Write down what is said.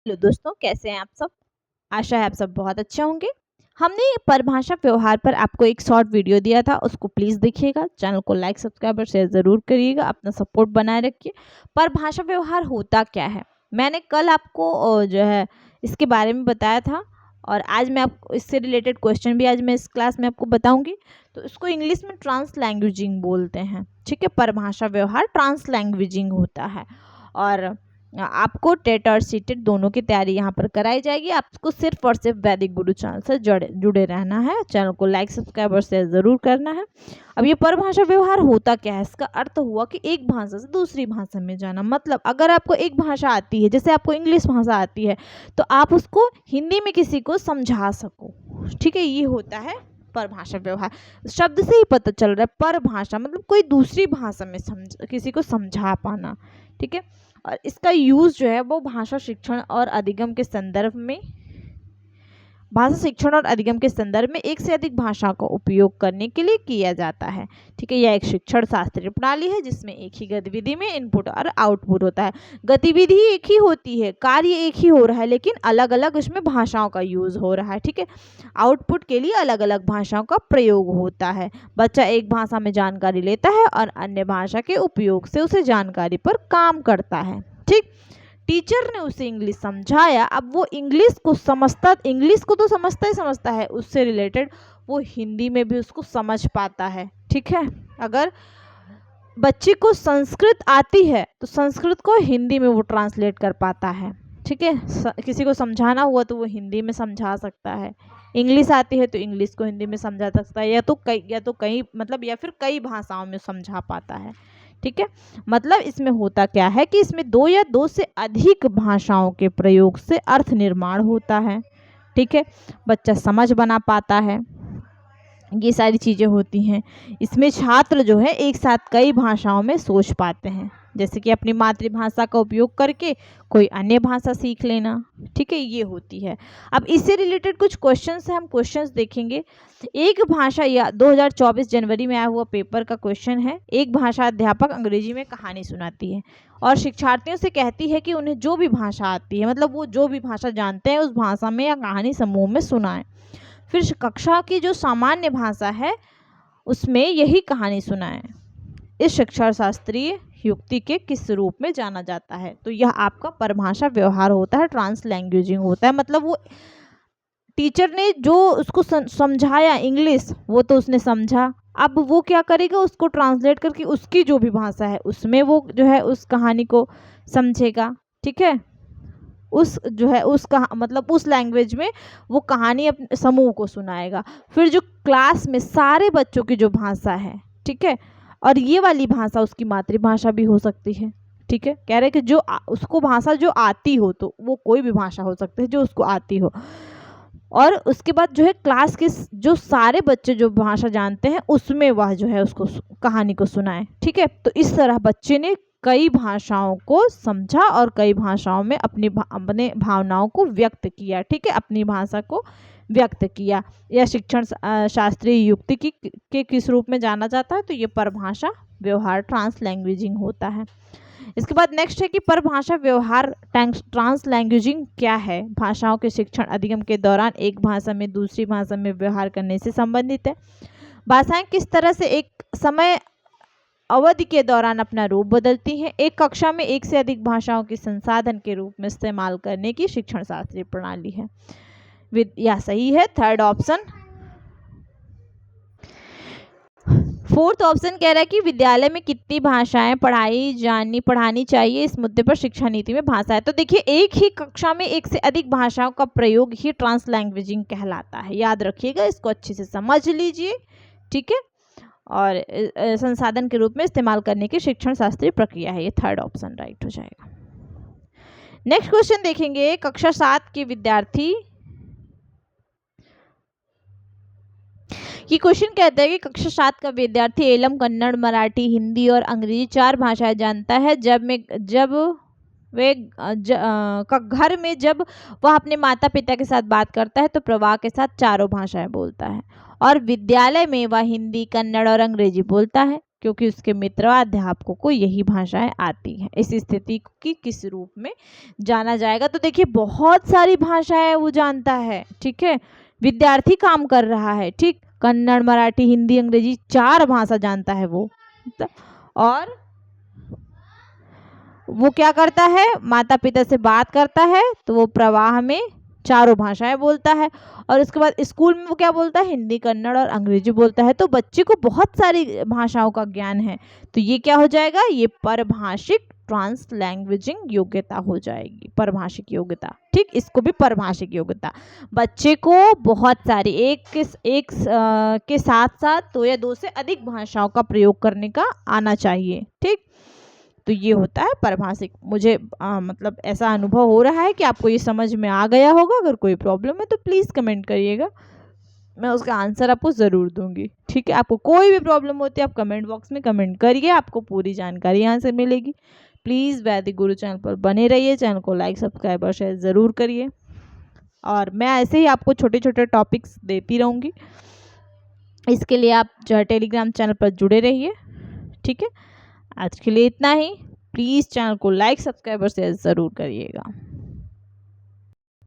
Hello दोस्तों, कैसे हैं आप सब। आशा है आप सब बहुत अच्छे होंगे। हमने परिभाषा व्यवहार पर आपको एक शॉर्ट वीडियो दिया था, उसको प्लीज़ देखिएगा। चैनल को लाइक सब्सक्राइब और शेयर ज़रूर करिएगा, अपना सपोर्ट बनाए रखिए। परिभाषा व्यवहार होता क्या है, मैंने कल आपको जो है इसके बारे में बताया था, और आज मैं आपको इससे रिलेटेड क्वेश्चन भी आज मैं इस क्लास में आपको बताऊंगी। तो इसको इंग्लिश में ट्रांस लैंग्वेजिंग बोलते हैं। ठीक है, परिभाषा व्यवहार ट्रांस लैंग्वेजिंग होता है। और आपको टेट और सीटेट दोनों की तैयारी यहाँ पर कराई जाएगी। आपको सिर्फ और सिर्फ वैदिक गुरु चैनल से जुड़े रहना है। चैनल को लाइक सब्सक्राइब और शेयर ज़रूर करना है। अब ये परिभाषा व्यवहार होता क्या है, इसका अर्थ हुआ कि एक भाषा से दूसरी भाषा में जाना। मतलब अगर आपको एक भाषा आती है, जैसे आपको इंग्लिश भाषा आती है, तो आप उसको हिंदी में किसी को समझा सको। ठीक है, ये होता है परिभाषा व्यवहार। शब्द से ही पता चल रहा है, परिभाषा मतलब कोई दूसरी भाषा में किसी को समझा पाना। ठीक है, और इसका यूज़ जो है वो भाषा शिक्षण और अधिगम के संदर्भ में एक से अधिक भाषा का उपयोग करने के लिए किया जाता है। ठीक है, यह एक शिक्षण शास्त्रीय प्रणाली है जिसमें एक ही गतिविधि में इनपुट और आउटपुट होता है। गतिविधि एक ही होती है, कार्य एक ही हो रहा है, लेकिन अलग अलग उसमें भाषाओं का यूज़ हो रहा है। ठीक है, आउटपुट के लिए अलग अलग भाषाओं का प्रयोग होता है। बच्चा एक भाषा में जानकारी लेता है और अन्य भाषा के उपयोग से उसे जानकारी पर काम करता है। ठीक, टीचर ने उसे इंग्लिश समझाया, अब वो इंग्लिश को तो समझता है, उससे रिलेटेड वो हिंदी में भी उसको समझ पाता है। ठीक है, अगर बच्चे को संस्कृत आती है तो संस्कृत को हिंदी में वो ट्रांसलेट कर पाता है। ठीक है, किसी को समझाना हुआ तो वो हिंदी में समझा सकता है। इंग्लिश आती है तो इंग्लिश को हिंदी में समझा सकता है, या फिर कई भाषाओं में समझा पाता है। ठीक है, मतलब इसमें होता क्या है कि इसमें दो या दो से अधिक भाषाओं के प्रयोग से अर्थ निर्माण होता है। ठीक है, बच्चा समझ बना पाता है, ये सारी चीज़ें होती हैं। इसमें छात्र जो है एक साथ कई भाषाओं में सोच पाते हैं, जैसे कि अपनी मातृभाषा का उपयोग करके कोई अन्य भाषा सीख लेना। ठीक है, ये होती है। अब इससे रिलेटेड कुछ क्वेश्चंस हैं, हम क्वेश्चंस देखेंगे। एक भाषा, या 2024 जनवरी में आया हुआ पेपर का क्वेश्चन है। एक भाषा अध्यापक अंग्रेजी में कहानी सुनाती है और शिक्षार्थियों से कहती है कि उन्हें जो भी भाषा आती है, मतलब वो जो भी भाषा जानते हैं उस भाषा में या कहानी समूह में सुनाएं। फिर कक्षा की जो सामान्य भाषा है उसमें यही कहानी सुनाएं। इस शिक्षण शास्त्रीय युक्ति के किस रूप में जाना जाता है? तो यह आपका परिभाषा व्यवहार होता है, ट्रांस लैंग्वेजिंग होता है। मतलब वो टीचर ने जो उसको समझाया इंग्लिश, वो तो उसने समझा, अब वो क्या करेगा, उसको ट्रांसलेट करके उसकी जो भी भाषा है उसमें वो जो है उस कहानी को समझेगा। ठीक है, उस लैंग्वेज में वो कहानी अपने समूह को सुनाएगा। फिर जो क्लास में सारे बच्चों की जो भाषा है, ठीक है, और ये वाली भाषा उसकी मातृभाषा भी हो सकती है। ठीक है, कह रहे कि उसको भाषा जो आती हो, तो वो कोई भी भाषा हो सकती है जो उसको आती हो। और उसके बाद जो है क्लास के जो सारे बच्चे जो भाषा जानते हैं उसमें वह जो है उसको कहानी को सुनाए। ठीक है, तो इस तरह बच्चे ने कई भाषाओं को समझा और कई भाषाओं में अपने भावनाओं को व्यक्त किया। ठीक है, अपनी भाषा को व्यक्त किया। यह शिक्षण शास्त्रीय युक्ति के किस रूप में जाना जाता है? तो ये परिभाषा व्यवहार ट्रांस लैंग्वेजिंग होता है। इसके बाद नेक्स्ट है कि परिभाषा व्यवहार ट्रांस लैंग्वेजिंग क्या है? भाषाओं के शिक्षण अधिगम के दौरान एक भाषा में दूसरी भाषा में व्यवहार करने से संबंधित है। भाषाएं किस तरह से एक समय अवधि के दौरान अपना रूप बदलती हैं। एक कक्षा में एक से अधिक भाषाओं के संसाधन के रूप में इस्तेमाल करने की शिक्षण शास्त्रीय प्रणाली है। यह सही है, थर्ड ऑप्शन। फोर्थ ऑप्शन कह रहा है कि विद्यालय में कितनी भाषाएं पढ़ानी चाहिए, इस मुद्दे पर शिक्षा नीति में भाषा है। तो देखिए, एक ही कक्षा में एक से अधिक भाषाओं का प्रयोग ही ट्रांस लैंग्वेजिंग कहलाता है। याद रखिएगा, इसको अच्छे से समझ लीजिए। ठीक है, और संसाधन के रूप में इस्तेमाल करने की शिक्षण शास्त्रीय प्रक्रिया है। ये थर्ड ऑप्शन राइट हो जाएगा। नेक्स्ट क्वेश्चन देखेंगे। कक्षा 7 के विद्यार्थी, ये क्वेश्चन कहता है कि कक्षा 7 का विद्यार्थी एलम कन्नड़, मराठी, हिंदी और अंग्रेजी 4 भाषाएं जानता है। घर में जब वह अपने माता पिता के साथ बात करता है तो प्रवाह के साथ चारों भाषाएं बोलता है, और विद्यालय में वह हिंदी, कन्नड़ और अंग्रेजी बोलता है। क्योंकि उसके मित्र व अध्यापकों को यही भाषाएं आती हैं। इस स्थिति की किस रूप में जाना जाएगा? तो देखिए बहुत सारी भाषाएं वो जानता है, ठीक है, विद्यार्थी काम कर रहा है, ठीक, कन्नड़, मराठी, हिंदी, अंग्रेजी 4 भाषा जानता है वो। और वो क्या करता है, माता पिता से बात करता है तो वो प्रवाह में चारों भाषाएं बोलता है। और उसके बाद स्कूल में वो क्या बोलता है, हिंदी, कन्नड़ और अंग्रेजी बोलता है। तो बच्चे को बहुत सारी भाषाओं का ज्ञान है। तो ये क्या हो जाएगा, ये परभाषिक ट्रांसलैंग्वेजिंग योग्यता हो जाएगी, परभाषिक योग्यता, ठीक, इसको भी परभाषिक योग्यता। बच्चे को बहुत सारी एक के साथ साथ 2 या 2 से अधिक भाषाओं का प्रयोग करने का आना चाहिए, ठीक। तो ये होता है परभाषिक। मुझे मतलब ऐसा अनुभव हो रहा है कि आपको ये समझ में आ गया होगा। अगर कोई प्रॉब्लम है तो प्लीज़ कमेंट करिएगा, मैं उसका आंसर आपको ज़रूर दूंगी, ठीक है। आपको कोई भी प्रॉब्लम होती है आप कमेंट बॉक्स में कमेंट करिए, आपको पूरी जानकारी यहाँ से मिलेगी। प्लीज़ वैदिक गुरु चैनल पर बने रहिए, चैनल को लाइक, सब्सक्राइब और शेयर ज़रूर करिए। और मैं ऐसे ही आपको छोटे छोटे टॉपिक्स देती रहूँगी। इसके लिए आप जो है टेलीग्राम चैनल पर जुड़े रहिए, ठीक है। आज के लिए इतना ही। प्लीज़ चैनल को लाइक, सब्सक्राइब और शेयर ज़रूर करिएगा।